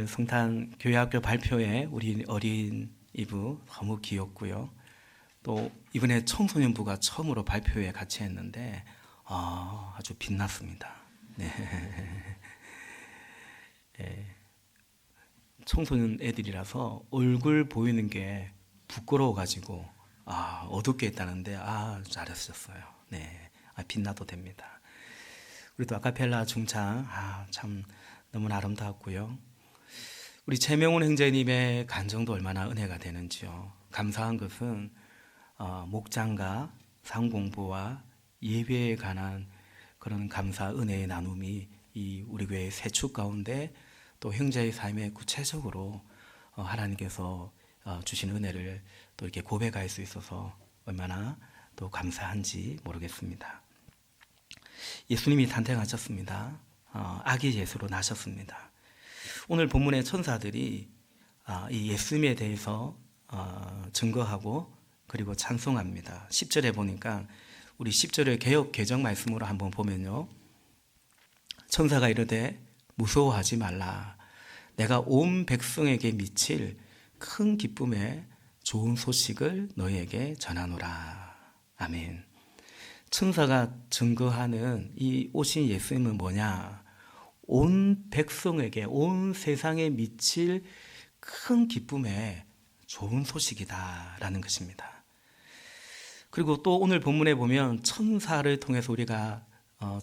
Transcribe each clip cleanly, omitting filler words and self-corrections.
오늘 성탄 교회학교 발표회 우리 어린 이부 너무 귀엽고요. 또 이번에 청소년부가 처음으로 발표회 같이 했는데 아주 빛났습니다. 네. 네. 청소년 애들이라서 얼굴 보이는 게 부끄러워가지고 어둡게 했다는데 잘하셨어요. 네, 빛나도 됩니다. 우리 또 아카펠라 중창 참 너무나 아름다웠고요. 우리 최명훈 형제님의 간정도 얼마나 은혜가 되는지요. 감사한 것은 목장과 상공부와 예배에 관한 그런 감사 은혜의 나눔이 이 우리 교회 세축 가운데 또 형제의 삶에 구체적으로 하나님께서 주신 은혜를 또 이렇게 고백할 수 있어서 얼마나 또 감사한지 모르겠습니다. 예수님이 탄생하셨습니다. 아기 예수로 나셨습니다. 오늘 본문의 천사들이 이 예수님에 대해서 증거하고 그리고 찬송합니다. 10절에 보니까 우리 10절의 개역 개정 말씀으로 한번 보면요. 천사가 이르되 무서워하지 말라. 내가 온 백성에게 미칠 큰 기쁨의 좋은 소식을 너희에게 전하노라. 아멘. 천사가 증거하는 이 오신 예수님은 뭐냐? 온 백성에게, 온 세상에 미칠 큰 기쁨의 좋은 소식이다라는 것입니다. 그리고 또 오늘 본문에 보면 천사를 통해서 우리가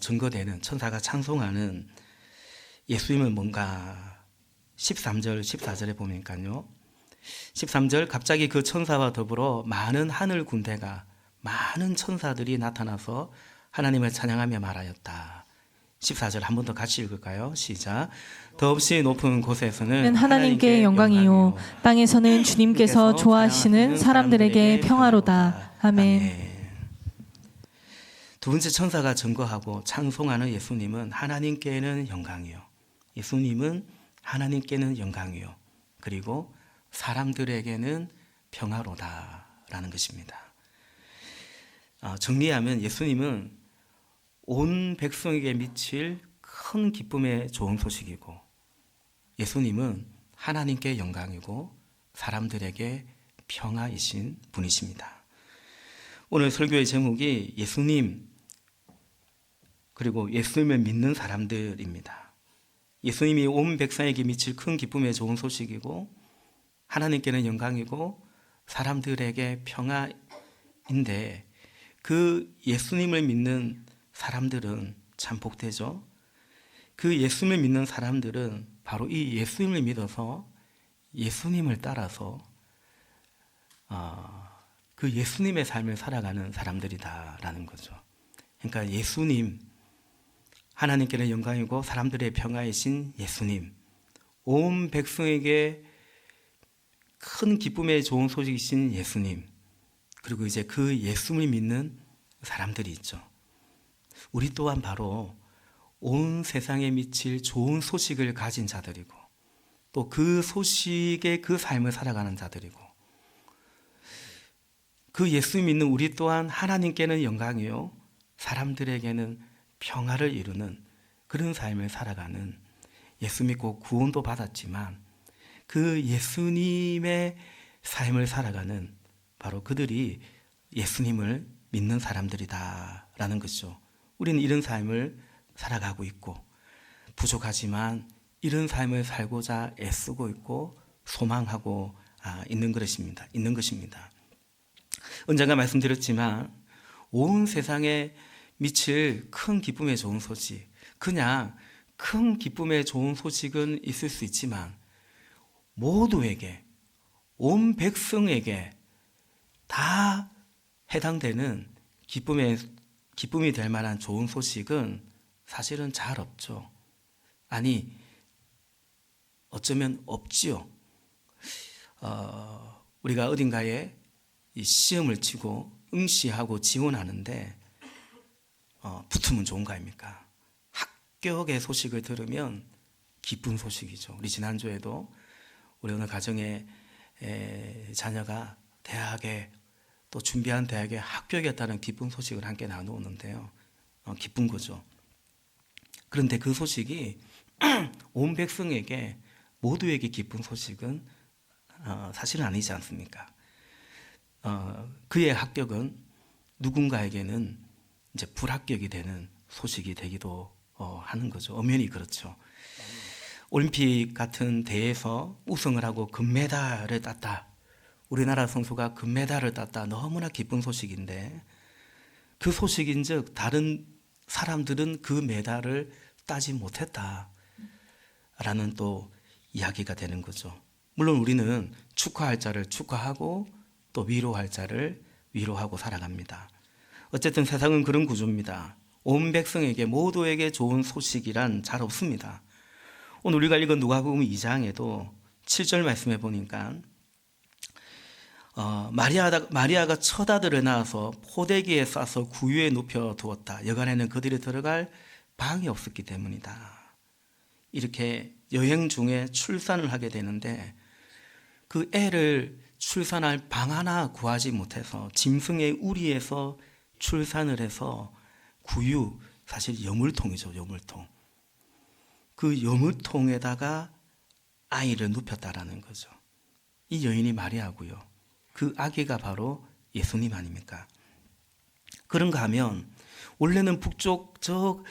증거되는, 천사가 찬송하는 예수님은 뭔가 13절, 14절에 보니까요. 13절 갑자기 그 천사와 더불어 많은 하늘 군대가 많은 천사들이 나타나서 하나님을 찬양하며 말하였다. 14절 한 번 더 같이 읽을까요? 시작. 더없이 높은 곳에서는 하나님께 영광이요 땅에서는 주님께서 좋아하시는 사람들에게 평화로다. 아멘. 두 번째 천사가 증거하고 찬송하는 예수님은 하나님께는 영광이요. 예수님은 하나님께는 영광이요. 그리고 사람들에게는 평화로다라는 것입니다. 정리하면 예수님은 온 백성에게 미칠 큰 기쁨의 좋은 소식이고 예수님은 하나님께 영광이고 사람들에게 평화이신 분이십니다. 오늘 설교의 제목이 예수님 그리고 예수님을 믿는 사람들입니다. 예수님이 온 백성에게 미칠 큰 기쁨의 좋은 소식이고 하나님께는 영광이고 사람들에게 평화인데 그 예수님을 믿는 사람들은 참 복되죠. 그 예수님을 믿는 사람들은 바로 이 예수님을 믿어서 예수님을 따라서 그 예수님의 삶을 살아가는 사람들이다라는 거죠. 그러니까 예수님, 하나님께는 영광이고 사람들의 평화이신 예수님, 온 백성에게 큰 기쁨의 좋은 소식이신 예수님, 그리고 이제 그 예수님을 믿는 사람들이 있죠. 우리 또한 바로 온 세상에 미칠 좋은 소식을 가진 자들이고 또 그 소식의 그 삶을 살아가는 자들이고 그 예수 믿는 우리 또한 하나님께는 영광이요 사람들에게는 평화를 이루는 그런 삶을 살아가는 예수 믿고 구원도 받았지만 그 예수님의 삶을 살아가는 바로 그들이 예수님을 믿는 사람들이다라는 것이죠. 우리는 이런 삶을 살아가고 있고 부족하지만 이런 삶을 살고자 애쓰고 있고 소망하고 있는 것입니다. 언젠가 말씀드렸지만 온 세상에 미칠 큰 기쁨의 좋은 소식, 그냥 큰 기쁨의 좋은 소식은 있을 수 있지만 모두에게, 온 백성에게 다 해당되는 기쁨이 될 만한 좋은 소식은 사실은 잘 없죠. 아니, 어쩌면 없지요. 우리가 어딘가에 이 시험을 치고 응시하고 지원하는데 붙으면 좋은 거 아닙니까? 합격의 소식을 들으면 기쁜 소식이죠. 우리 지난주에도 우리 어느 가정의 자녀가 대학에 또 준비한 대학에 합격했다는 기쁜 소식을 함께 나누었는데요. 기쁜 거죠. 그런데 그 소식이 온 백성에게 모두에게 기쁜 소식은 사실은 아니지 않습니까? 그의 합격은 누군가에게는 이제 불합격이 되는 소식이 되기도 하는 거죠. 엄연히 그렇죠. 올림픽 같은 대회에서 우승을 하고 금메달을 땄다. 우리나라 선수가 금메달을 땄다. 너무나 기쁜 소식인데 그 소식인즉 다른 사람들은 그 메달을 따지 못했다라는 또 이야기가 되는 거죠. 물론 우리는 축하할 자를 축하하고 또 위로할 자를 위로하고 살아갑니다. 어쨌든 세상은 그런 구조입니다. 온 백성에게 모두에게 좋은 소식이란 잘 없습니다. 오늘 우리가 읽은 누가복음 2장에도 7절 말씀해 보니까 마리아가 첫 아들을 낳아서 포대기에 싸서 구유에 눕혀 두었다. 여간에는 그들이 들어갈 방이 없었기 때문이다. 이렇게 여행 중에 출산을 하게 되는데 그 애를 출산할 방 하나 구하지 못해서 짐승의 우리에서 출산을 해서 구유, 사실 여물통이죠. 여물통. 그 여물통에다가 아이를 눕혔다라는 거죠. 이 여인이 마리아고요. 그 아기가 바로 예수님 아닙니까? 그런가 하면 원래는 북쪽 저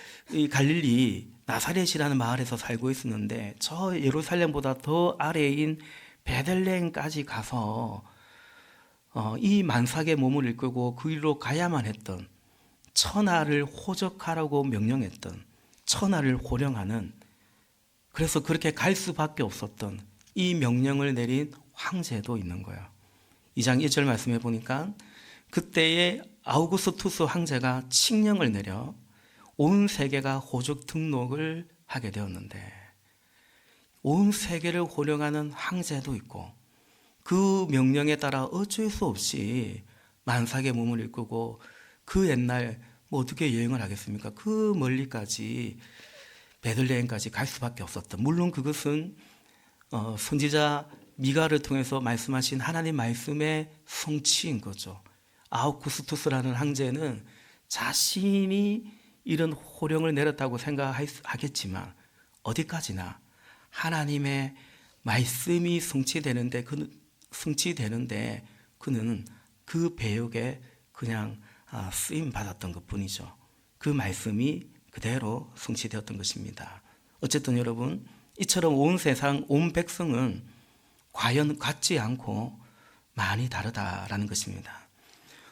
갈릴리 나사렛이라는 마을에서 살고 있었는데 저 예루살렘보다 더 아래인 베들레헴까지 가서 이 만삭의 몸을 이끌고 그 길로 가야만 했던, 천하를 호적하라고 명령했던, 천하를 호령하는, 그래서 그렇게 갈 수밖에 없었던 이 명령을 내린 황제도 있는 거예요. 2장 1절 말씀해 보니까 그때의 아우구스투스 황제가 칙령을 내려 온 세계가 호적 등록을 하게 되었는데 온 세계를 호령하는 황제도 있고 그 명령에 따라 어쩔 수 없이 만삭의 몸을 이끌고 그 옛날 어떻게 여행을 하겠습니까? 그 멀리까지 베들레헴까지 갈 수밖에 없었던, 물론 그것은 선지자 미가를 통해서 말씀하신 하나님 말씀의 성취인 거죠. 아우구스투스라는 황제는 자신이 이런 호령을 내렸다고 생각하겠지만 어디까지나 하나님의 말씀이 성취되는데 그는 그 배역에 그냥 쓰임 받았던 것뿐이죠. 그 말씀이 그대로 성취되었던 것입니다. 어쨌든 여러분, 이처럼 온 세상 온 백성은 과연 같지 않고 많이 다르다라는 것입니다.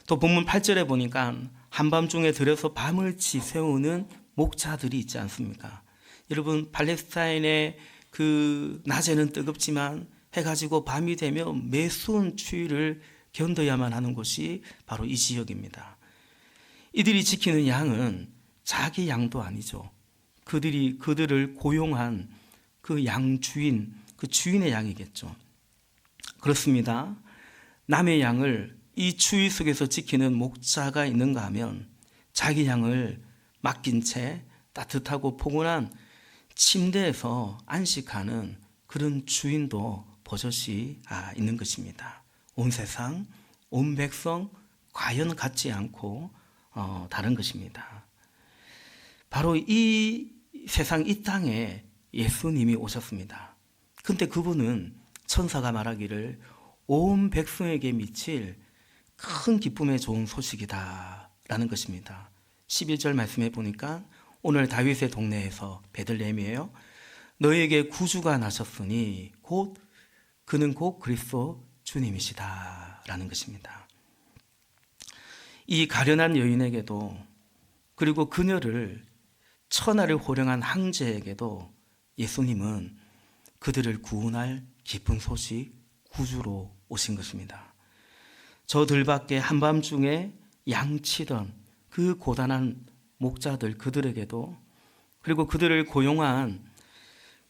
또 본문 8절에 보니까 한밤중에 들여서 밤을 지새우는 목자들이 있지 않습니까? 여러분, 팔레스타인의 그 낮에는 뜨겁지만 해가 지고 밤이 되면 매수운 추위를 견뎌야만 하는 곳이 바로 이 지역입니다. 이들이 지키는 양은 자기 양도 아니죠. 그들을 고용한 그 양 주인, 그 주인의 양이겠죠. 그렇습니다. 남의 양을 이 추위 속에서 지키는 목자가 있는가 하면 자기 양을 맡긴 채 따뜻하고 포근한 침대에서 안식하는 그런 주인도 버젓이 있는 것입니다. 온 세상, 온 백성 과연 같지 않고 다른 것입니다. 바로 이 세상 이 땅에 예수님이 오셨습니다. 근데 그분은 천사가 말하기를 온 백성에게 미칠 큰 기쁨의 좋은 소식이다 라는 것입니다. 11절 말씀해 보니까 오늘 다윗의 동네에서, 베들레헴이에요, 너에게 구주가 나셨으니 그는 곧 그리스도 주님이시다 라는 것입니다. 이 가련한 여인에게도, 그리고 그녀를 천하를 호령한 황제에게도 예수님은 그들을 구원할 기쁜 소식, 구주로 오신 것입니다. 저 들밖에 한밤중에 양치던 그 고단한 목자들, 그들에게도, 그리고 그들을 고용한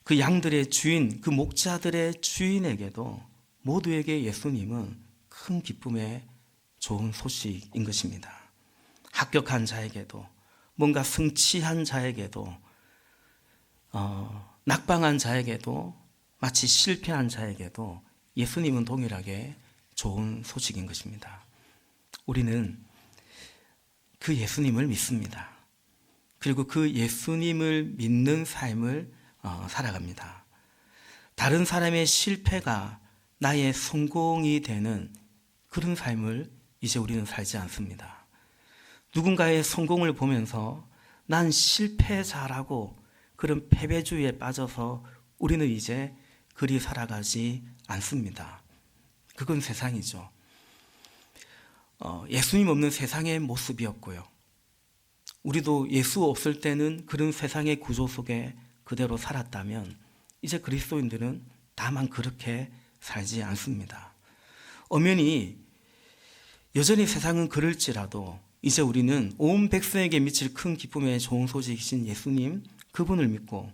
그 양들의 주인, 그 목자들의 주인에게도 모두에게 예수님은 큰 기쁨의 좋은 소식인 것입니다. 합격한 자에게도, 뭔가 성취한 자에게도, 낙방한 자에게도, 마치 실패한 자에게도 예수님은 동일하게 좋은 소식인 것입니다. 우리는 그 예수님을 믿습니다. 그리고 그 예수님을 믿는 삶을 살아갑니다. 다른 사람의 실패가 나의 성공이 되는 그런 삶을 이제 우리는 살지 않습니다. 누군가의 성공을 보면서 난 실패자라고 그런 패배주의에 빠져서 우리는 이제 그리 살아가지 않습니다. 그건 세상이죠. 예수님 없는 세상의 모습이었고요. 우리도 예수 없을 때는 그런 세상의 구조 속에 그대로 살았다면 이제 그리스도인들은 다만 그렇게 살지 않습니다. 엄연히 여전히 세상은 그럴지라도 이제 우리는 온 백성에게 미칠 큰 기쁨의 좋은 소식이신 예수님, 그분을 믿고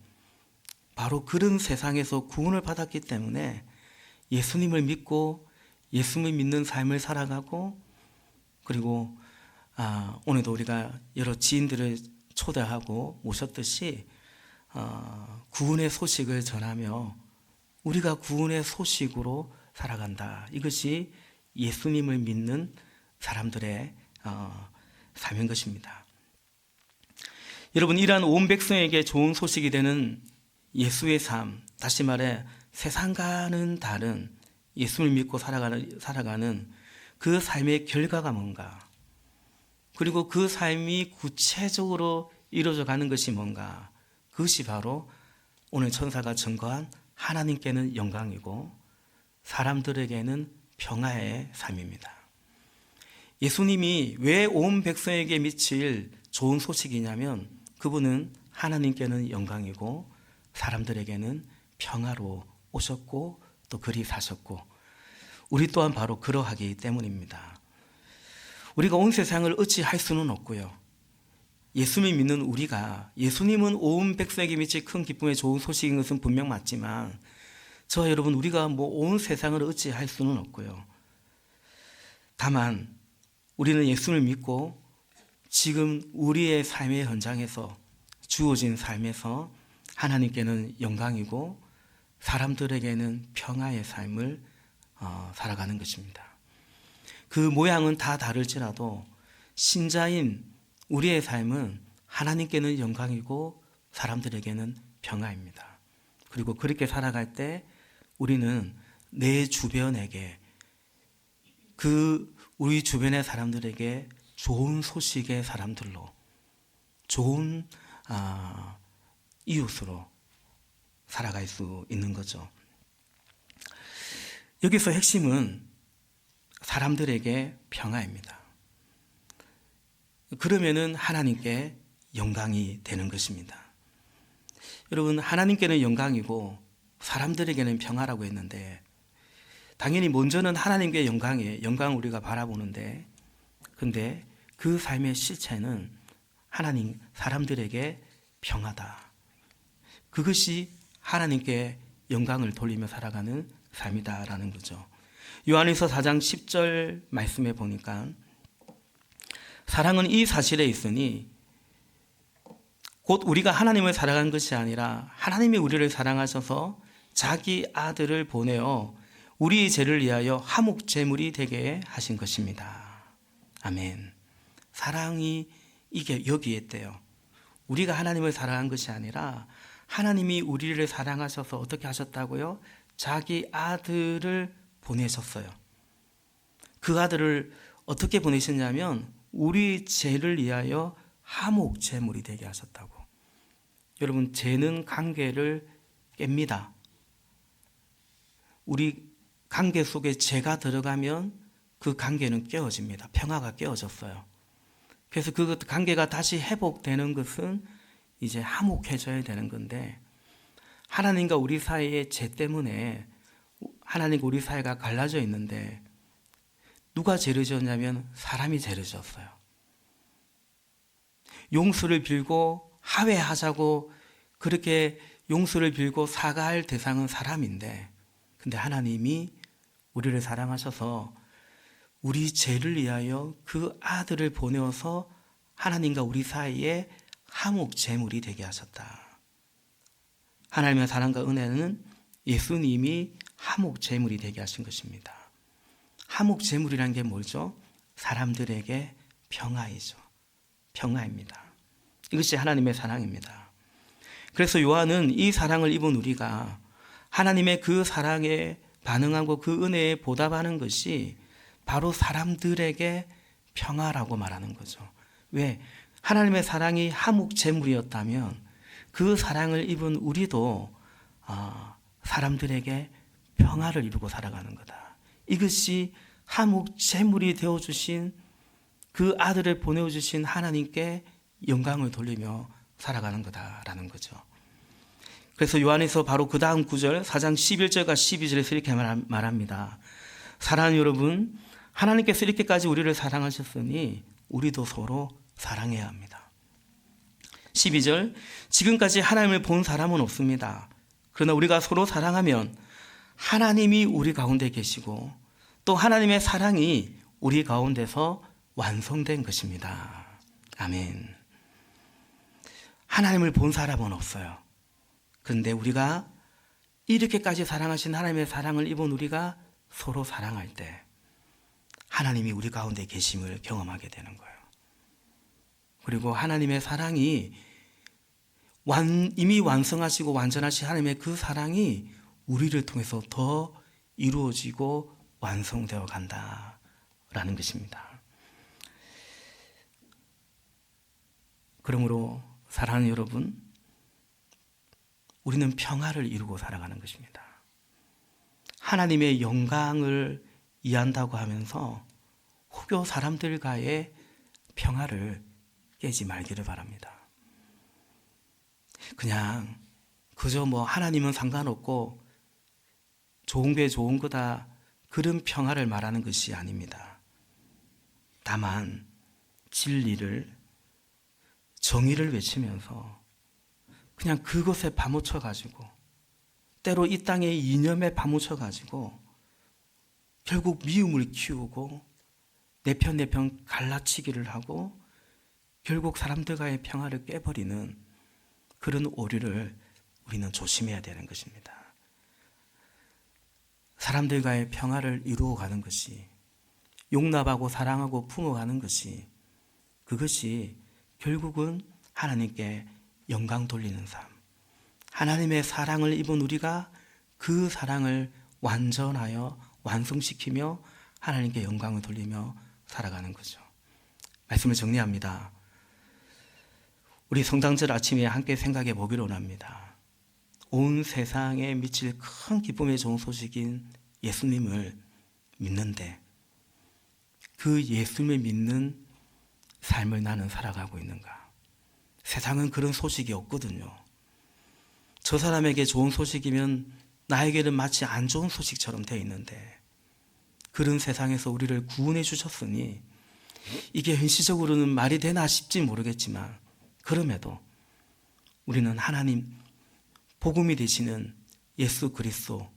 바로 그런 세상에서 구원을 받았기 때문에 예수님을 믿고 예수님을 믿는 삶을 살아가고, 그리고 오늘도 우리가 여러 지인들을 초대하고 모셨듯이 구원의 소식을 전하며 우리가 구원의 소식으로 살아간다. 이것이 예수님을 믿는 사람들의 삶인 것입니다. 여러분, 이러한 온 백성에게 좋은 소식이 되는 예수의 삶, 다시 말해 세상과는 다른 예수를 믿고 살아가는 그 삶의 결과가 뭔가, 그리고 그 삶이 구체적으로 이루어져 가는 것이 뭔가, 그것이 바로 오늘 천사가 증거한 하나님께는 영광이고 사람들에게는 평화의 삶입니다. 예수님이 왜 온 백성에게 미칠 좋은 소식이냐면 그분은 하나님께는 영광이고 사람들에게는 평화로 오셨고 또 그리 사셨고 우리 또한 바로 그러하기 때문입니다. 우리가 온 세상을 어찌할 수는 없고요. 예수님을 믿는 우리가, 예수님은 온 백성에게 미칠 큰 기쁨의 좋은 소식인 것은 분명 맞지만 저와 여러분, 우리가 온 세상을 어찌할 수는 없고요. 다만 우리는 예수를 믿고 지금 우리의 삶의 현장에서 주어진 삶에서 하나님께는 영광이고 사람들에게는 평화의 삶을 살아가는 것입니다. 그 모양은 다 다를지라도 신자인 우리의 삶은 하나님께는 영광이고 사람들에게는 평화입니다. 그리고 그렇게 살아갈 때 우리는 내 주변에게, 우리 주변의 사람들에게 좋은 소식의 사람들로, 좋은 이웃으로 살아갈 수 있는 거죠. 여기서 핵심은 사람들에게 평화입니다. 그러면은 하나님께 영광이 되는 것입니다. 여러분, 하나님께는 영광이고 사람들에게는 평화라고 했는데 당연히 먼저는 하나님께 영광이에요. 영광을 우리가 바라보는데, 근데 그 삶의 실체는 하나님, 사람들에게 평화다. 그것이 하나님께 영광을 돌리며 살아가는 삶이다라는 거죠. 요한일서 4장 10절 말씀에 보니까 사랑은 이 사실에 있으니 곧 우리가 하나님을 사랑한 것이 아니라 하나님이 우리를 사랑하셔서 자기 아들을 보내어 우리의 죄를 위하여 화목 제물이 되게 하신 것입니다. 아멘. 사랑이 이게 여기에 있대요. 우리가 하나님을 사랑한 것이 아니라 하나님이 우리를 사랑하셔서 어떻게 하셨다고요? 자기 아들을 보내셨어요. 그 아들을 어떻게 보내셨냐면 우리 죄를 위하여 화목 제물이 되게 하셨다고. 여러분, 죄는 관계를 깹니다. 우리 관계 속에 죄가 들어가면 그 관계는 깨어집니다. 평화가 깨어졌어요. 그래서 그 관계가 다시 회복되는 것은 이제 화목해져야 되는 건데, 하나님과 우리 사이의 죄 때문에 하나님과 우리 사이가 갈라져 있는데 누가 죄를 지었냐면 사람이 죄를 지었어요. 용서를 빌고 화해하자고 그렇게 용서를 빌고 사과할 대상은 사람인데, 근데 하나님이 우리를 사랑하셔서 우리 죄를 위하여 그 아들을 보내어서 하나님과 우리 사이에 화목 제물이 되게 하셨다. 하나님의 사랑과 은혜는 예수님이 화목 제물이 되게 하신 것입니다. 화목 제물이란 게 뭐죠? 사람들에게 평화이죠. 평화입니다. 이것이 하나님의 사랑입니다. 그래서 요한은 이 사랑을 입은 우리가 하나님의 그 사랑에 반응하고 그 은혜에 보답하는 것이 바로 사람들에게 평화라고 말하는 거죠. 왜? 하나님의 사랑이 화목제물이었다면 그 사랑을 입은 우리도 사람들에게 평화를 이루고 살아가는 거다. 이것이 화목제물이 되어주신 그 아들을 보내주신 하나님께 영광을 돌리며 살아가는 거다라는 거죠. 그래서 요한에서 바로 그 다음 구절 4장 11절과 12절에서 이렇게 말합니다. 사랑하는 여러분, 하나님께서 이렇게까지 우리를 사랑하셨으니 우리도 서로 사랑해야 합니다. 12절, 지금까지 하나님을 본 사람은 없습니다. 그러나 우리가 서로 사랑하면 하나님이 우리 가운데 계시고 또 하나님의 사랑이 우리 가운데서 완성된 것입니다. 아멘. 하나님을 본 사람은 없어요. 그런데 우리가 이렇게까지 사랑하신 하나님의 사랑을 입은 우리가 서로 사랑할 때 하나님이 우리 가운데 계심을 경험하게 되는 거예요. 그리고 하나님의 사랑이 이미 완성하시고 완전하신 하나님의 그 사랑이 우리를 통해서 더 이루어지고 완성되어 간다라는 것입니다. 그러므로 사랑하는 여러분, 우리는 평화를 이루고 살아가는 것입니다. 하나님의 영광을 이해한다고 하면서 혹여 사람들과의 평화를 깨지 말기를 바랍니다. 그냥 그저 하나님은 상관없고 좋은 게 좋은 거다, 그런 평화를 말하는 것이 아닙니다. 다만 진리를, 정의를 외치면서 그냥 그것에 파묻혀 가지고 때로 이 땅의 이념에 파묻혀 가지고 결국 미움을 키우고 내 편 갈라치기를 하고 결국 사람들과의 평화를 깨버리는 그런 오류를 우리는 조심해야 되는 것입니다. 사람들과의 평화를 이루어가는 것이, 용납하고 사랑하고 품어가는 것이, 그것이 결국은 하나님께 영광 돌리는 삶, 하나님의 사랑을 입은 우리가 그 사랑을 완전하여 완성시키며 하나님께 영광을 돌리며 살아가는 거죠. 말씀을 정리합니다. 우리 성탄절 아침에 함께 생각해 보기를 원합니다. 온 세상에 미칠 큰 기쁨의 좋은 소식인 예수님을 믿는데 그 예수님을 믿는 삶을 나는 살아가고 있는가? 세상은 그런 소식이 없거든요. 저 사람에게 좋은 소식이면 나에게는 마치 안 좋은 소식처럼 되어 있는데 그런 세상에서 우리를 구원해 주셨으니 이게 현실적으로는 말이 되나 싶지 모르겠지만 그럼에도 우리는 하나님 복음이 되시는 예수 그리스도,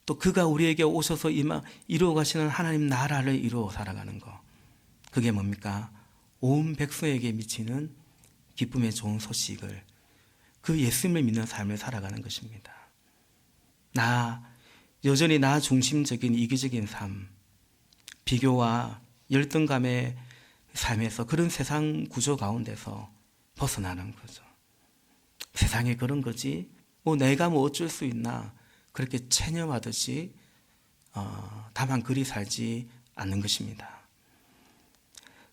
또 그가 우리에게 오셔서 이루어 가시는 하나님 나라를 이루어 살아가는 것, 그게 뭡니까? 온 백성에게 미치는 기쁨의 좋은 소식을, 그 예수님을 믿는 삶을 살아가는 것입니다. 여전히 나 중심적인 이기적인 삶, 비교와 열등감의 삶에서, 그런 세상 구조 가운데서 벗어나는 거죠. 세상에 그런 거지 내가 어쩔 수 있나, 그렇게 체념하듯이 다만 그리 살지 않는 것입니다.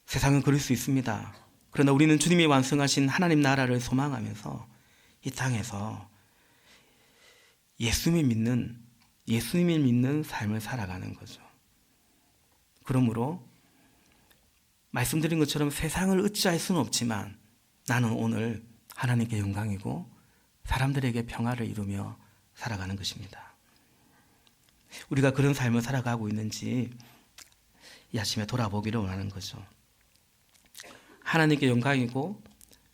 세상은 그럴 수 있습니다. 그러나 우리는 주님이 완성하신 하나님 나라를 소망하면서 이 땅에서 예수님을 믿는 삶을 살아가는 거죠. 그러므로 말씀드린 것처럼 세상을 어찌할 수는 없지만 나는 오늘 하나님께 영광이고 사람들에게 평화를 이루며 살아가는 것입니다. 우리가 그런 삶을 살아가고 있는지 이 아침에 돌아보기를 원하는 거죠. 하나님께 영광이고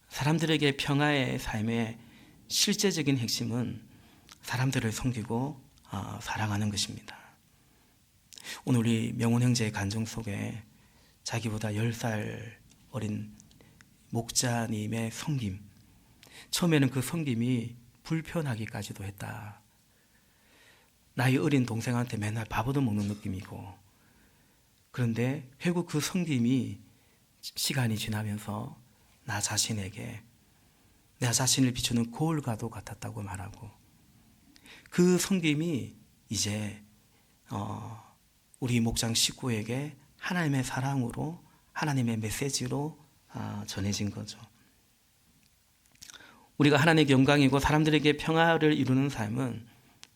사람들에게 평화의 삶의 실제적인 핵심은 사람들을 섬기고 사랑하는 것입니다. 오늘 우리 명훈 형제의 간증 속에 자기보다 10살 어린 목자님의 섬김, 처음에는 그 섬김이 불편하기까지도 했다. 나이 어린 동생한테 맨날 밥 얻어먹는 느낌이고, 그런데 결국 그 섬김이 시간이 지나면서 나 자신에게 내 자신을 비추는 거울과도 같았다고 말하고, 그 섬김이 이제 우리 목장 식구에게 하나님의 사랑으로, 하나님의 메시지로 전해진 거죠. 우리가 하나님의 영광이고 사람들에게 평화를 이루는 삶은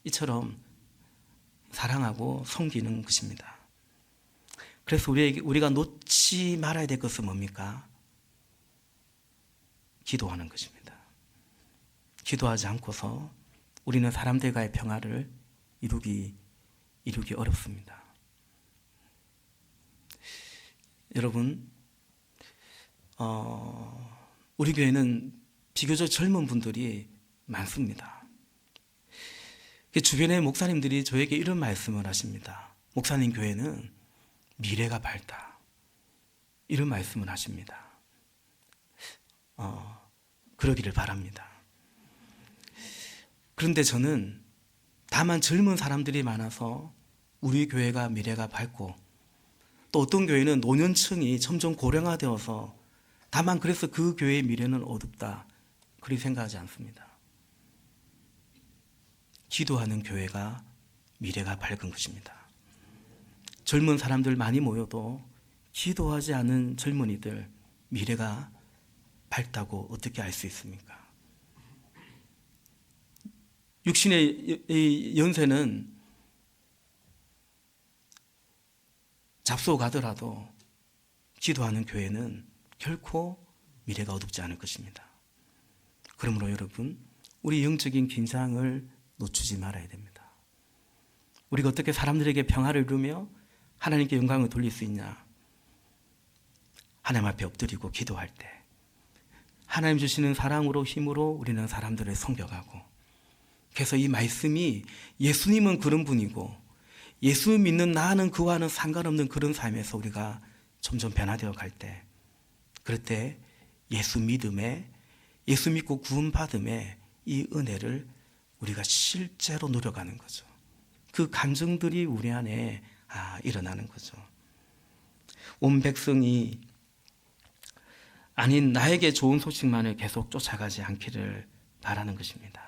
이처럼 사랑하고 섬기는 것입니다. 그래서 우리가 놓지 말아야 될 것은 뭡니까? 기도하는 것입니다. 기도하지 않고서 우리는 사람들과의 평화를 이루기 어렵습니다. 여러분, 우리 교회는 비교적 젊은 분들이 많습니다. 주변의 목사님들이 저에게 이런 말씀을 하십니다. 목사님, 교회는 미래가 밝다, 이런 말씀을 하십니다. 그러기를 바랍니다. 그런데 저는 다만 젊은 사람들이 많아서 우리 교회가 미래가 밝고, 또 어떤 교회는 노년층이 점점 고령화되어서 다만 그래서 그 교회의 미래는 어둡다, 그리 생각하지 않습니다. 기도하는 교회가 미래가 밝은 것입니다. 젊은 사람들 많이 모여도 기도하지 않은 젊은이들 미래가 밝다고 어떻게 알 수 있습니까? 육신의 연세는 잡숴가더라도 기도하는 교회는 결코 미래가 어둡지 않을 것입니다. 그러므로 여러분, 우리 영적인 긴장을 놓치지 말아야 됩니다. 우리가 어떻게 사람들에게 평화를 이루며 하나님께 영광을 돌릴 수 있냐? 하나님 앞에 엎드리고 기도할 때 하나님 주시는 사랑으로, 힘으로 우리는 사람들을 섬겨가고, 그래서 이 말씀이 예수님은 그런 분이고 예수 믿는 나는 그와는 상관없는 그런 삶에서 우리가 점점 변화되어 갈 때, 그럴 때 예수 믿음에, 예수 믿고 구원받음에 이 은혜를 우리가 실제로 누려가는 거죠. 그 감정들이 우리 안에 일어나는 거죠. 온 백성이 아닌 나에게 좋은 소식만을 계속 쫓아가지 않기를 바라는 것입니다.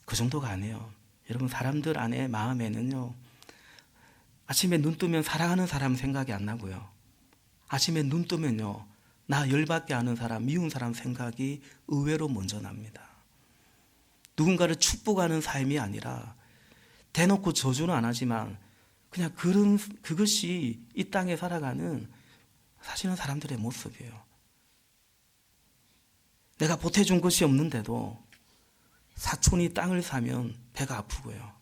그 정도가 아니에요. 여러분, 사람들 안에 마음에는요, 아침에 눈 뜨면 사랑하는 사람 생각이 안 나고요, 아침에 눈 뜨면요, 나 열받게 하는 사람, 미운 사람 생각이 의외로 먼저 납니다. 누군가를 축복하는 삶이 아니라 대놓고 저주는 안 하지만 그냥 그것이 이 땅에 살아가는 사실은 사람들의 모습이에요. 내가 보태준 것이 없는데도 사촌이 땅을 사면 배가 아프고요,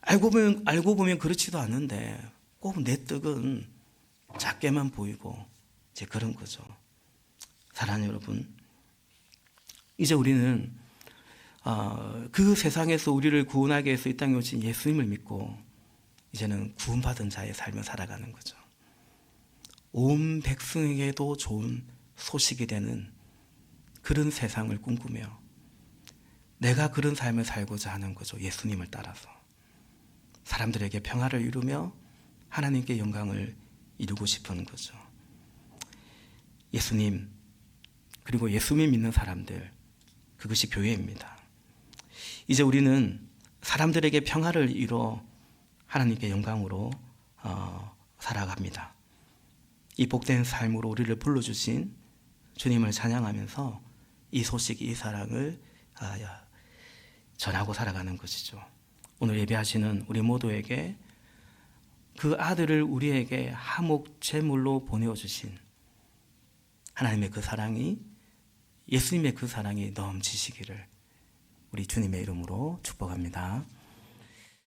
알고 보면 그렇지도 않은데 꼭 내 떡은 작게만 보이고 이제 그런 거죠. 사랑하는 여러분, 이제 우리는 그 세상에서 우리를 구원하기 위해서 이 땅에 오신 예수님을 믿고 이제는 구원받은 자의 삶을 살아가는 거죠. 온 백성에게도 좋은 소식이 되는 그런 세상을 꿈꾸며 내가 그런 삶을 살고자 하는 거죠. 예수님을 따라서 사람들에게 평화를 이루며 하나님께 영광을 이루고 싶은 거죠. 예수님, 그리고 예수님 믿는 사람들, 그것이 교회입니다. 이제 우리는 사람들에게 평화를 이루어 하나님께 영광으로 살아갑니다. 이 복된 삶으로 우리를 불러주신 주님을 찬양하면서 이 소식, 이 사랑을 전하고 살아가는 것이죠. 오늘 예배하시는 우리 모두에게 그 아들을 우리에게 화목 제물로 보내주신 하나님의 그 사랑이, 예수님의 그 사랑이 넘치시기를 우리 주님의 이름으로 축복합니다.